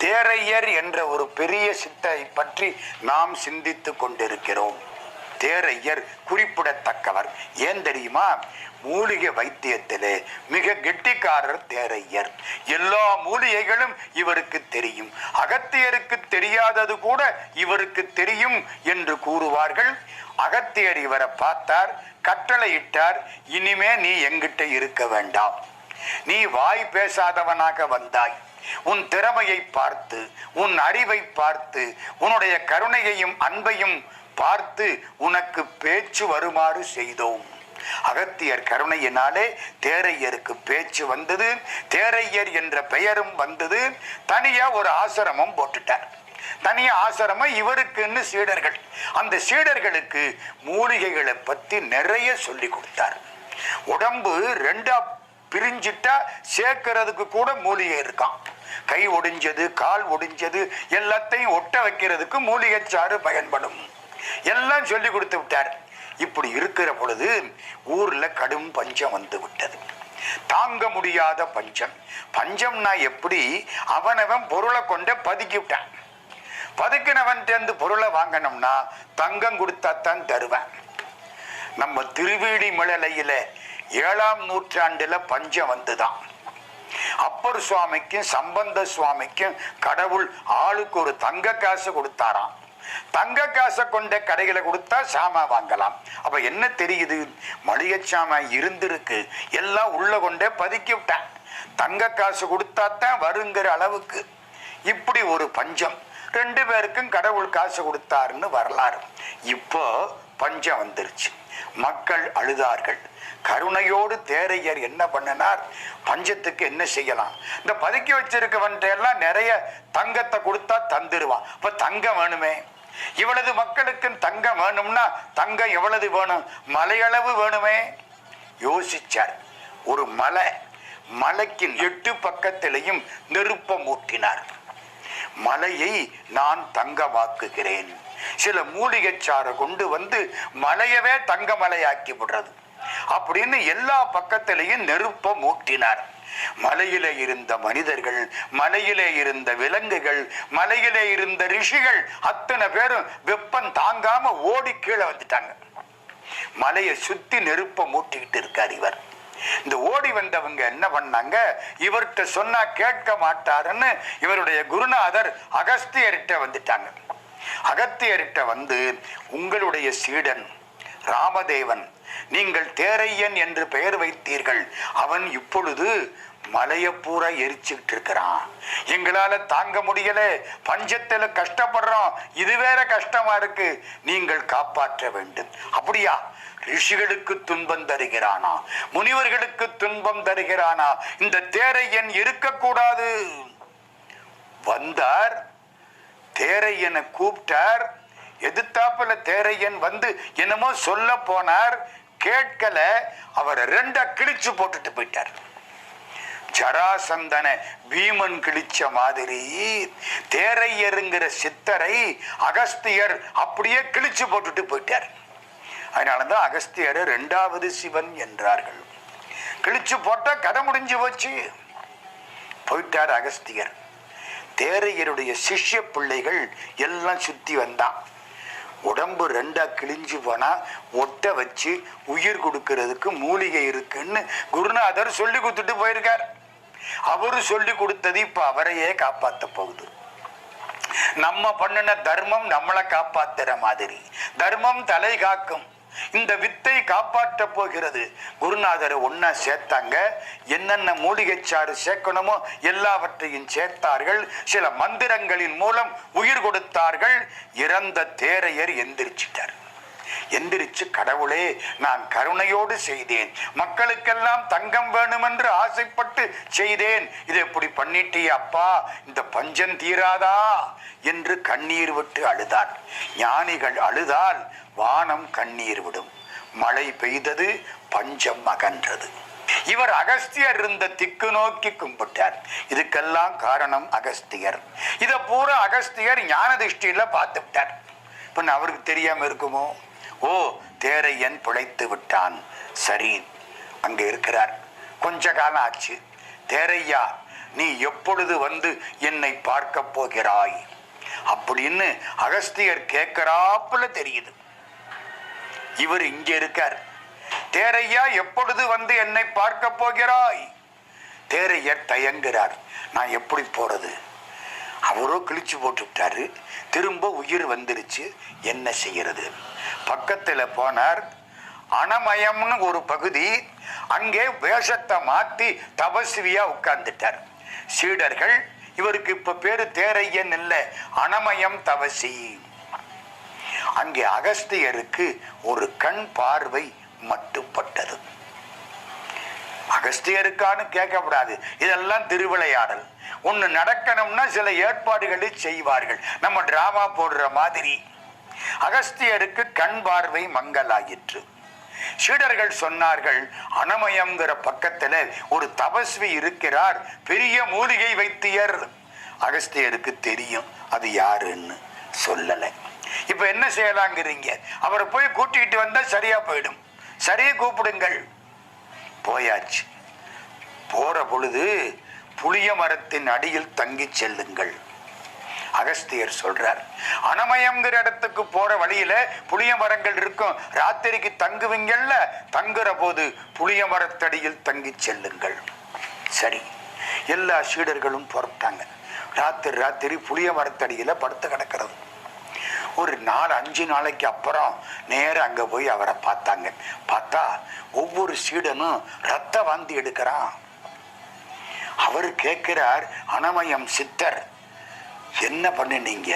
தேரையர் என்ற ஒரு பெரிய சித்தரை பற்றி நாம் சிந்தித்துக் கொண்டிருக்கிறோம். தேரையர் குறிப்பிடத்தக்கவர். ஏன் தெரியுமா? மூலிகை வைத்தியத்திலே மிக கெட்டிக்காரர் தேரையர். எல்லா மூலிகைகளும் இவருக்கு தெரியும். அகத்தியருக்கு தெரியாதது கூட இவருக்கு தெரியும் என்று கூறுவார்கள். அகத்தியர் இவரை பார்த்தார், கட்டளையிட்டார், இனிமே நீ எங்கிட்ட இருக்க வேண்டாம். நீ வாய் பேசாதவனாக வந்தாய். உன் திறமையை பார்த்து, உன் அறிவை பார்த்து, உன்னுடைய கருணையையும் அன்பையும் பார்த்து உனக்கு பேச்சு வருமாறு செய்தோம். அகத்தியர் கருணையினாலே தேரையருக்கு பேச்சு வந்தது. தேரையர் என்ற பெயரும் வந்தது. தனியா ஒரு ஆசிரமம் போட்டுட்டார். தனியா ஆசிரமம் இவருக்குன்னு சீடர்கள். அந்த சீடர்களுக்கு மூலிகைகளை பத்தி நிறைய சொல்லி கொடுத்தார். உடம்பு ரெண்டா பிரிஞ்சிட்டா சேர்க்கிறதுக்கு கூட மூலிகை இருக்கான். கை ஒடிஞ்சது, கால் ஒடிஞ்சது எல்லாத்தையும் ஒட்ட வைக்கிறதுக்கு மூலிகை சாறு பயன்படும். எல்லாம் சொல்லி கொடுத்து விட்டார். இப்படி இருக்கிற பொழுது ஊர்ல கடும் பஞ்சம் வந்து விட்டது. தாங்க முடியாத பஞ்சம். பஞ்சம்னா எப்படி? அவனவன் பொருளை கொண்டு பதுக்கி விட்டான். பதுக்கினவன் பொருளை வாங்கணும்னா தங்கம் கொடுத்தாத்தான் தருவேன். நம்ம திருவேணிமலையில 7ஆம் நூற்றாண்டுல பஞ்சம் வந்துதான். அப்பர் சுவாமிக்கும் சம்பந்த சுவாமிக்கும் கடவுள் ஆளுக்கு ஒரு தங்க காசு கொடுத்தாராம். தங்க காசை கொண்ட கடைகளை கொடுத்தா சாமா வாங்கலாம். அப்ப என்ன தெரியுது? மளிகை சாமா இருந்திருக்கு, எல்லாம் உள்ள கொண்டே பதுக்கி விட்டான். தங்க காசு கொடுத்தாத்தான் வருங்கிற அளவுக்கு இப்படி ஒரு பஞ்சம். 2 பேருக்கும் கடவுள் காசு கொடுத்தாருன்னு வரலாறு. இப்போ பஞ்சம் வந்துருச்சு. மக்கள் அழுதார்கள். கருணையோடு தேரையர் என்ன பண்ணினார்? பஞ்சத்துக்கு என்ன செய்யலாம்? இந்த பதுக்கி வச்சிருக்கவன்ட்ட எல்லாம் நிறைய தங்கத்தை கொடுத்தா தந்துருவான். இப்ப தங்கம் வேணுமே. இவ்வளவு மக்களுக்கு தங்கம் வேணும்னா தங்கம் எவ்வளவு வேணும்? மலையளவு வேணுமே. யோசிச்சார். ஒரு மலைக்கு 8 பக்கத்திலையும் நெருப்பம் ஊற்றினார். மலையை நான் தங்கமாக்குகிறேன். சில மூலிகை சாறு கொண்டு வந்து மலையவே தங்க மலையாக்கி விடுறது அப்படின்னு எல்லா பக்கத்திலையும் நெருப்பம் ஊற்றினார். மலையிலே இருந்த மனிதர்கள், மலையிலே இருந்த விலங்குகள், மலையிலே இருந்த ரிஷிகள் அத்தனை பேரும் வெப்பம் தாங்காம ஓடி கீழே வந்துட்டாங்க. மலையை சுத்தி நெருப்பம் மூட்டிக்கிட்டு இருக்கார் இவர். இந்த ஓடி வந்தவங்க என்ன பண்ணாங்க? இவர்கிட்ட சொன்னா கேட்க மாட்டாருன்னு இவருடைய குருநாதர் அகஸ்தியர்கிட்ட வந்துட்டாங்க. அகத்தியர்கிட்ட வந்து, உங்களுடைய சீடன் ராமதேவன், நீங்கள் தேரையன் என்று பெயர் வைத்தீர்கள், அவன் இப்பொழுது மலையை பூரா எரிச்சுக்கிட்டு இருக்கிறான். எங்களால தாங்க முடியல, பஞ்சத்துல கஷ்டப்படுறோம், இது வேற கஷ்டமா இருக்கு, நீங்கள் காப்பாற்ற வேண்டும். அப்படியா? ரிஷிகளுக்கு துன்பம் தருகிறானா? முனிவர்களுக்கு துன்பம் தருகிறானா? இந்த தேரையன் இருக்கக்கூடாது. வந்தார். தேரையனை கூப்பிட்டார். எதிர்த்தாப்புல தேரையன் வந்து என்னமோ சொல்ல போனார். கேட்கல. அவரை 2 கிழிச்சு போட்டுட்டு போயிட்டார். ஜராசந்தன பீமன் கிழிச்ச மாதிரி தேரையருங்கிற சித்தரை அகஸ்தியர் அப்படியே கிழிச்சு போட்டுட்டு போயிட்டார். அதனாலதான் அகஸ்தியர் 2வது சிவன் என்றார்கள். கிழிச்சு போட்டா கதை முடிஞ்சு போச்சு. போயிட்டார் அகஸ்தியர். தேரையருடைய சிஷ்ய பிள்ளைகள் எல்லாம் சுத்தி வந்தான். உடம்பு 2ஆ கிழிஞ்சு போனா ஒட்ட வச்சு உயிர் கொடுக்கிறதுக்கு மூலிகை இருக்குன்னு குருநாதர் சொல்லி கொடுத்துட்டு போயிருக்கார். அவரு சொல்லி கொடுத்தது இப்ப அவரையே காப்பாத்த போகுது. நம்ம பண்ணின தர்மம் நம்மளை காப்பாத்துற மாதிரி. தர்மம் தலை காக்கும். இந்த வித்தை காப்பாற்ற போகிறது. குருநாதரை ஒன்னா சேர்த்தாங்க. என்னென்ன மூலிகை சாறு சேர்க்கணுமோ எல்லாவற்றையும் சேர்த்தார்கள். சில மந்திரங்களின் மூலம் உயிர் கொடுத்தார்கள். இறந்த தேரையர் எந்திரிச்சிட்டார். எந்திரிச்சு, கடவுளே, நான் கருணையோடு செய்தேன், மக்களுக்கெல்லாம் தங்கம் வேணும் என்று ஆசைப்பட்டு செய்தேன், இதை எப்படி பண்ணிட்டே அப்பா, இந்த பஞ்சம் தீராதா என்று கண்ணீர் விட்டு அழுதார். ஞானிகள் அழுதால் வானம் கண்ணீர் விடும். மழை பெய்தது, பஞ்சம் அகன்றது. இவர் அகஸ்தியர் இருந்த திக்கு நோக்கி கும்பிட்டார். இதுக்கெல்லாம் காரணம் அகஸ்தியர். இத பூரா அகஸ்தியர் ஞான திருஷ்டியில பார்த்து விட்டார். இப்ப அவருக்கு தெரியாம இருக்குமோ? ஓ, தேரையன் பிழைத்து விட்டான். சரி, அங்க இருக்கிறார். கொஞ்ச காலம் ஆச்சு. தேரையா, நீ எப்பொழுது வந்து என்னை பார்க்க போகிறாய் அப்படின்னு அகஸ்தியர் கேட்கிறாப்புல தெரியுது. இவர் இங்க இருக்கார். தேரையா எப்பொழுது வந்து என்னை பார்க்க போகிறாய்? தேரையர் தயங்குறார். நான் எப்படி போறது? அவரோ கிழிச்சு போட்டுட்டாரு. திரும்ப உயிர் வந்துருச்சு. என்ன செய்யறது? பக்கத்துல போனார். அனமயம்னு ஒரு பகுதி. அங்கே வேஷத்தை மாத்தி தபஸ்வியா உட்கார்ந்துட்டார். சீடர்கள், இவருக்கு இப்ப பேரு தேரையன் இல்ல, அனமயம் தவசி. அங்கே அகஸ்தியருக்கு ஒரு கண் பார்வை மட்டுப்பட்டது. அகஸ்தியருக்கான்னு கேட்கக்கூடாது, இதெல்லாம் திருவிளையாடல். ஒண்ணு நடக்கணும்னா சில ஏற்பாடுகளை செய்வார்கள், நம்ம டிராமா போடுற மாதிரி. அகஸ்தியருக்கு கண் பார்வை மங்கலாயிற்று. சீடர்கள் சொன்னார்கள், அனமயம்ங்கிற பக்கத்துல ஒரு தபஸ்வி இருக்கிறார், பெரிய மூலிகை வைத்தியர். அகஸ்தியருக்கு தெரியும் அது யாருன்னு, சொல்லலை. இப்ப என்ன செய்யலாங்கிறீங்க? அவரை போய் கூட்டிகிட்டு வந்தா சரியா போயிடும். சரியா கூப்பிடுங்கள். போயாச்சு. போற பொழுது புளிய மரத்தின் அடியில் தங்கி செல்லுங்கள். அகஸ்தியர் சொல்றார், அனமயம்ங்கிற இடத்துக்கு போற வழியில புளிய மரங்கள் இருக்கும், ராத்திரிக்கு தங்குவீங்கல்ல, தங்குற போது புளிய மரத்தடியில் தங்கி செல்லுங்கள். சரி, எல்லா சீடர்களும் புறப்பட்டாங்க. ராத்திரி புளிய மரத்தடியில படுத்து கிடக்கிறது. ஒரு 4-5 நாளைக்கு அப்புறம் நேரம் அங்க போய் அவரை பார்த்தாங்க. பார்த்தா ஒவ்வொரு சீடனும் ரத்த வாந்தி எடுக்கிறான். அவர் கேட்கிறார், அனமயம் சித்தர் என்ன பண்ணினீங்க?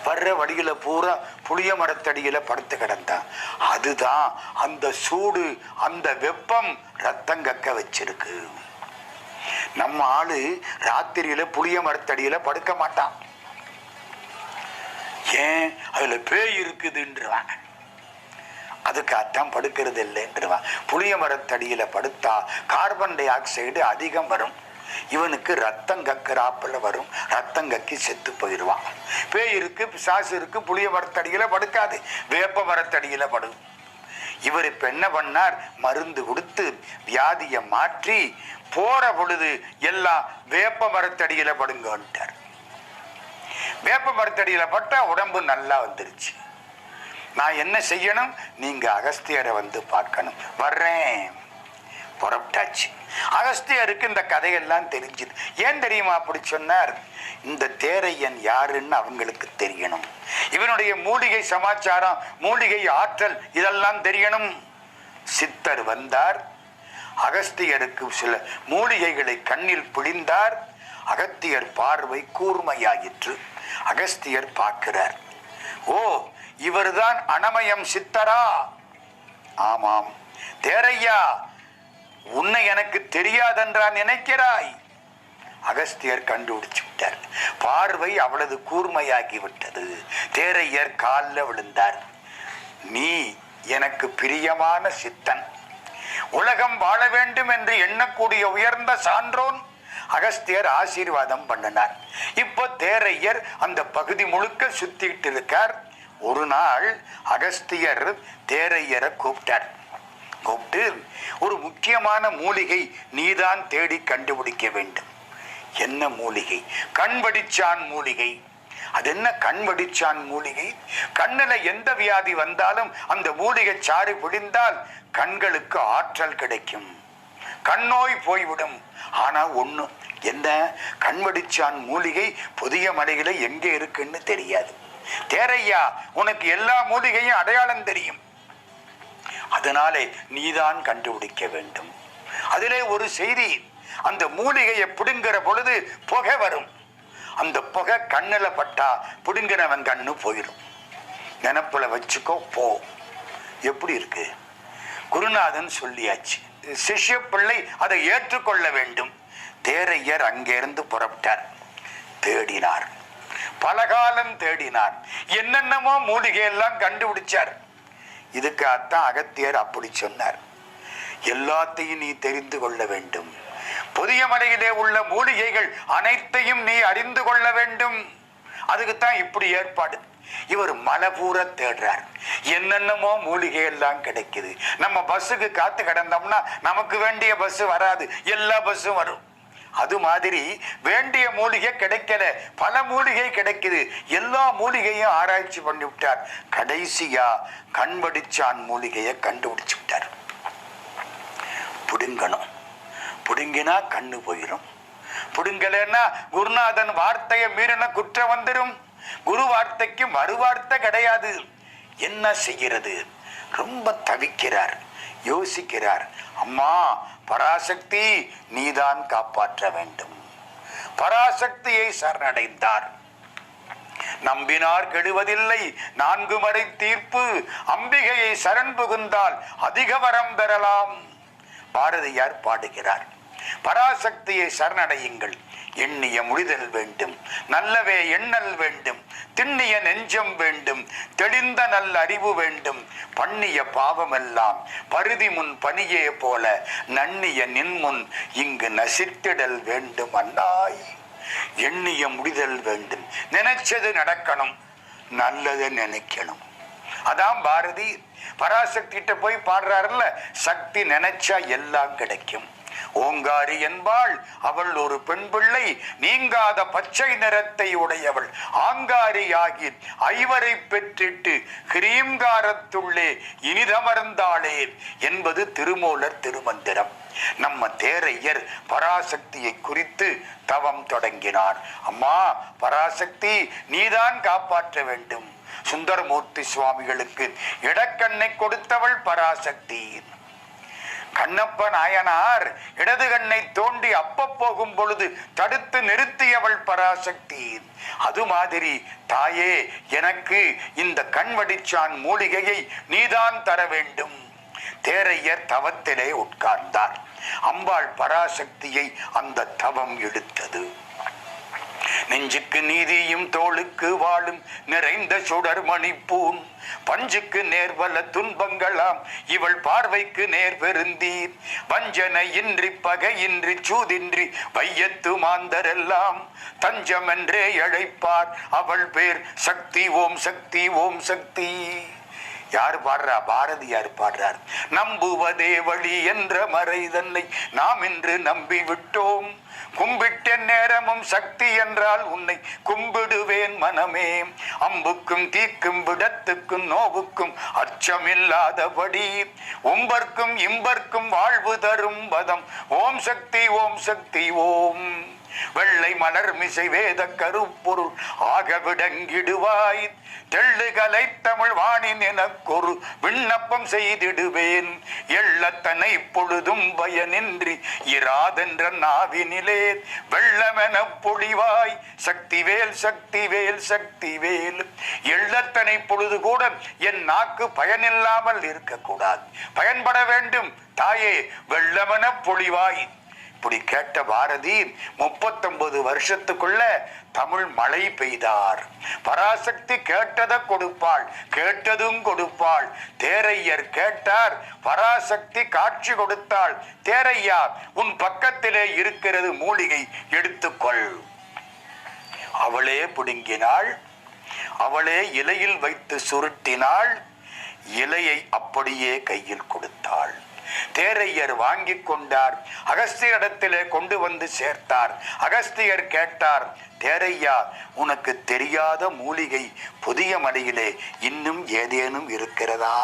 வர்ற வழியில பூரா புளிய மரத்தடியில படுத்து கிடந்தான். அதுதான் அந்த சூடு, அந்த வெப்பம் ரத்தம் கக்க வச்சிருக்கு. நம்ம ஆளு ராத்திரியில புளிய மரத்தடியில படுக்க மாட்டான். ஏன்? அதுல பேய் இருக்குதுன்றான். அதுக்காகத்தான் படுக்கிறது இல்லைன்றான். புளிய மரத்தடியில படுத்தா கார்பன் டை ஆக்சைடு அதிகம் வரும். இவனுக்கு ரத்தம் கக்கிறாப்புல வரும். ரத்தம் கக்கி செத்து போயிடுவான். பேய் இருக்கு, பிசாசு இருக்கு, புளிய மரத்தடியில படுக்காது, வேப்ப மரத்தடியில படும். இவர் இப்ப என்ன பண்ணார்? மருந்து கொடுத்து வியாதியை மாற்றி போற பொழுது எல்லாம் வேப்ப மரத்தடியில படுங்கன்ட்டார். வேப்ப மரத்தடியில பட்டா உடம்பு நல்லா வந்துருச்சு. நான் என்ன செய்யணும்? நீங்க அகஸ்தியரை வந்து பார்க்கணும். வர்றேன். புறப்பட்டாச்சு. அகஸ்தியருக்கு இந்த கதையெல்லாம் தெரிஞ்சுது. ஏன் தெரியுமா அப்படி சொன்னார்? இந்த தேரையன் யாருன்னு அவங்களுக்கு தெரியணும். இவனுடைய மூலிகை சமாச்சாரம், மூலிகை ஆற்றல் இதெல்லாம் தெரியணும். சித்தர் வந்தார். அகஸ்தியருக்கு சில மூலிகைகளை கண்ணில் பிழிந்தார். அகத்தியர் பார்வை கூர்மையாயிற்று. அகஸ்தியர் பார்க்கிறார். ஓ, இவர்தான் அனமயம் சித்தரா? ஆமாம். தேரையா, உன்னை எனக்கு தெரியாதென்றா நினைக்கிறாய்? அகஸ்தியர் கண்டுபிடிச்சு விட்டார். பார்வை அவளது கூர்மையாகி விட்டது. தேரையர் காலில் விழுந்தார். நீ எனக்கு பிரியமான சித்தன், உலகம் வாழ வேண்டும் என்று எண்ணக்கூடிய உயர்ந்த சான்றோன். அகஸ்தியர் ஆசீர்வாதம் பண்ணினார். இப்போ தேரையர் அந்த பகுதி முழுக்க சுத்திட்டு இருக்கார். ஒரு நாள் அகஸ்தியர் தேரையரை கூப்பிட்டார். கூப்பிட்டு, ஒரு முக்கியமான மூலிகை நீதான் தேடி கண்டுபிடிக்க வேண்டும். என்ன மூலிகை? கண்வடிச்சான் மூலிகை. அது என்ன கண்வடிச்சான் மூலிகை? கண்ணுல எந்த வியாதி வந்தாலும் அந்த மூலிகை சாறு பிடிந்தால் கண்களுக்கு ஆற்றல் கிடைக்கும், கண்ணோய் போய்விடும். ஆனா ஒண்ணு என்ன? கண்வடிச்சான் மூலிகை புதிய மலையில எங்க இருக்குன்னு தெரியாது. தேரையா, உனக்கு எல்லா மூலிகையும் அடையாளம் தெரியும், அதனாலே நீதான் கண்டுபிடிக்க வேண்டும். அதிலே ஒரு செய்தி, அந்த மூலிகையை பிடுங்கிற பொழுது புகை வரும். அந்த புகை கண்ணுல பட்டா பிடுங்கினவன் கண்ணு போயிடும். நினப்புல வச்சுக்கோ, போ. எப்படி இருக்கு? குருநாதன் சொல்லியாச்சு, சிஷ்ய பிள்ளை அதை ஏற்றுக்கொள்ள வேண்டும். தேரையர் அங்கிருந்து புறப்பட்டார். தேடினார், பலகாலம் தேடினார், என்னென்னமோ மூலிகை எல்லாம் கண்டுபிடிச்சார். இதுக்காகத்தான் அகத்தியர் அப்படி சொன்னார், எல்லாத்தையும் நீ தெரிந்து கொள்ள வேண்டும், புதிய மலையிலே உள்ள மூலிகைகள் அனைத்தையும் நீ அறிந்து கொள்ள வேண்டும். அதுக்குத்தான் இப்படி ஏற்பாடு. இவர் மலை பூரா தேடுறார். என்னென்னமோ மூலிகை எல்லாம் கிடைக்குது. நம்ம பஸ்ஸுக்கு காத்து கிடந்தோம்னா நமக்கு வேண்டிய பஸ் வராது, எல்லா பஸ்ஸும் வரும். அது மாதிரி வேண்டிய மூலிகை கிடைக்கல, பல மூலிகை கிடைக்குது. எல்லா மூலிகையும் ஆராய்ச்சி பண்ணி விட்டார். கடைசியா கண்வடிச்சான் மூலிகையை கண்டுபிடிச்சு விட்டார். புடுங்கணும், புடுங்கினா கண்ணு போயிடும். புடுங்கலன்னா குருநாதன் வார்த்தையை மீறின குற்றம் வந்துடும். குரு வார்த்தைக்கு மறு வார்த்தை கிடையாது. என்ன செய்கிறது? ரொம்ப தவிக்கிறார், யோசிக்கிறார். அம்மா பராசக்தி, நீதான் காப்பாற்ற வேண்டும். பராசக்தியை சரணடைந்தார். நம்பினார் கெடுவதில்லை, 4 முறை தீர்ப்பு. அம்பிகையை சரண் புகுந்தால் அதிக வரம் பெறலாம். பாரதியார் பாடுகிறார். பராசக்தியை சரணடையுங்கள். எண்ணிய முடிதல் வேண்டும், நல்லவே எண்ணல் வேண்டும், திண்ணிய நெஞ்சம் வேண்டும், தெளிந்த நல்ல அறிவு வேண்டும், பண்ணிய பாவமெல்லாம் பருதி முன் பணியே போல நன்னிய நின்முன் இங்கு நசித்திடல் வேண்டும். அண்ணாய், எண்ணிய முடிதல் வேண்டும், நினைச்சது நடக்கணும், நல்லதை நினைக்கணும். அதான் பாரதி பராசக்திட்ட போய் பாடுறாருல்ல, சக்தி நினைச்சா எல்லாம் கிடைக்கும். ஓங்காரி என்பாள், அவள் ஒரு பெண் பிள்ளை, நீங்காத பச்சை நிறத்தை உடையவள், ஆங்காரியாகி 5 பெற்றிட்டு கிரீம்காரத்துள்ளே இனிதமர்ந்தாளே என்பது திருமூலர் திருமந்திரம். நம்ம தேரையர் பராசக்தியை குறித்து தவம் தொடங்கினார். அம்மா பராசக்தி, நீதான் காப்பாற்ற வேண்டும். சுந்தரமூர்த்தி சுவாமிகளுக்கு இடக்கண்ணை கொடுத்தவள் பராசக்தி. கண்ணப்ப நாயனார் இடது கண்ணை தோண்டி அப்ப போகும் பொழுது தடுத்து நிறுத்தியவள் பராசக்தி. அது மாதிரி தாயே, எனக்கு இந்த கண்வடிச்சான் மூலிகையை நீதான் தர வேண்டும். தேரையர் தவத்திலே உட்கார்ந்தார். அம்பாள் பராசக்தியை அந்த தவம் எடுத்தது. நெஞ்சுக்கு நீதியும் தோளுக்கு வாழும் நிறைந்த சுடர் மணிப்பூன், பஞ்சுக்கு நேர்வல துன்பங்களாம் இவள் பார்வைக்கு நேர் பெருந்தீர், வஞ்சனை இன்றி பகையின்றி சூதின்றி வையத்து மாந்தரெல்லாம் தஞ்சமென்றே அழைப்பார் அவள் பேர் சக்தி. ஓம் சக்தி, ஓம் சக்தி. யார் பாடுறா? பாரதியார் பாடுறார். நம்புவதே வழி என்ற மறை தன்னை நாம் இன்று நம்பி விட்டோம். கும்பிட்ட நேரமும் சக்தி என்றால் உன்னை கும்பிடுவேன் மனமே. அம்புக்கும் தீக்கும் விடத்துக்கும் நோவுக்கும் அச்சமில்லாதபடி உம்பர்க்கும் இம்பர்க்கும் வாழ்வு தரும் பதம் ஓம் சக்தி, ஓம் சக்தி, ஓம். வெள்ளை மலர் மிசை வேத கருப்பொருள் ஆக விடங்கிடுவாய், தெள்ளுகலை தமிழ் வாணின் எனக்கொரு விண்ணப்பம் செய்திடுவேன். எள்ளத்தனை பொழுதும் பயனின்றி இராதென்ற நாவினிலே வெள்ளமென பொழிவாய் சக்திவேல், சக்திவேல், சக்திவேல். எள்ளத்தனை பொழுது கூட என் நாக்கு பயனில்லாமல் இருக்கக்கூடாது, பயன்பட வேண்டும். தாயே, வெள்ளமென பொழிவாய். இப்படி கேட்ட பாரதி 39 வருஷத்துக்குள்ள தமிழ் மழை பெய்தார். பராசக்தி கேட்டதை கொடுப்பாள், கேட்டதும் கொடுப்பாள். தேரையர் கேட்டார், பராசக்தி காட்சி கொடுத்தாள். தேரையா, உன் பக்கத்திலே இருக்கிறது மூலிகை, எடுத்துக்கொள். அவளே பிடுங்கினாள். அவளே இலையில் வைத்து சுருட்டினாள். இலையை அப்படியே கையில் கொடுத்தாள். தேரையர் வாங்கி கொண்டார். அகஸ்தியரிடத்திலே கொண்டு வந்து சேர்த்தார். அகஸ்தியர் கேட்டார், தேரையா, உனக்கு தெரியாத மூலிகை புதிய மலையிலே இன்னும் ஏதேனும் இருக்கிறதா?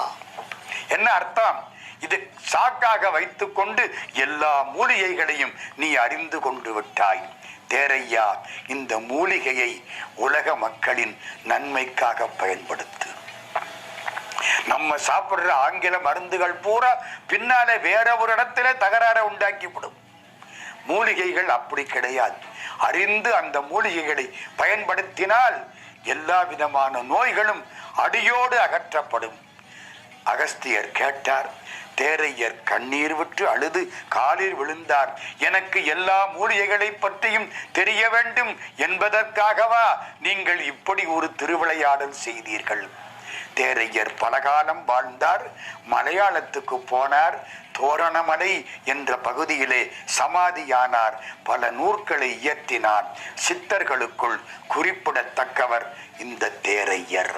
என்ன அர்த்தம்? இது சாக்காக வைத்துக் கொண்டு எல்லா மூலிகைகளையும் நீ அறிந்து கொண்டு விட்டாய். தேரையா, இந்த மூலிகையை உலக மக்களின் நன்மைக்காக பயன்படுத்து. நம்ம சாப்பிடுற ஆங்கில மருந்துகள் பூரா பின்னாலே வேற ஒரு இடத்துல தகராறை உண்டாக்கிவிடும். மூலிகைகள் அப்படி கிடையாது. அறிந்து அந்த மூலிகைகளை பயன்படுத்தினால் எல்லா விதமான நோய்களும் அடியோடு அகற்றப்படும். அகஸ்தியர் கேட்டார். தேரையர் கண்ணீர் விட்டு அழுது காலில் விழுந்தார். எனக்கு எல்லா மூலிகைகளை பற்றியும் தெரிய வேண்டும் என்பதற்காகவா நீங்கள் இப்படி ஒரு திருவிளையாடல் செய்தீர்கள்? தேரையர் பலகாலம் வாழ்ந்தார். மலையாளத்துக்கு போனார். தோரணமலை என்ற பகுதியிலே சமாதியானார். பல நூற்களை இயற்றினார். சித்தர்களுக்குள் குறிப்பிடத்தக்கவர் இந்த தேரையர்.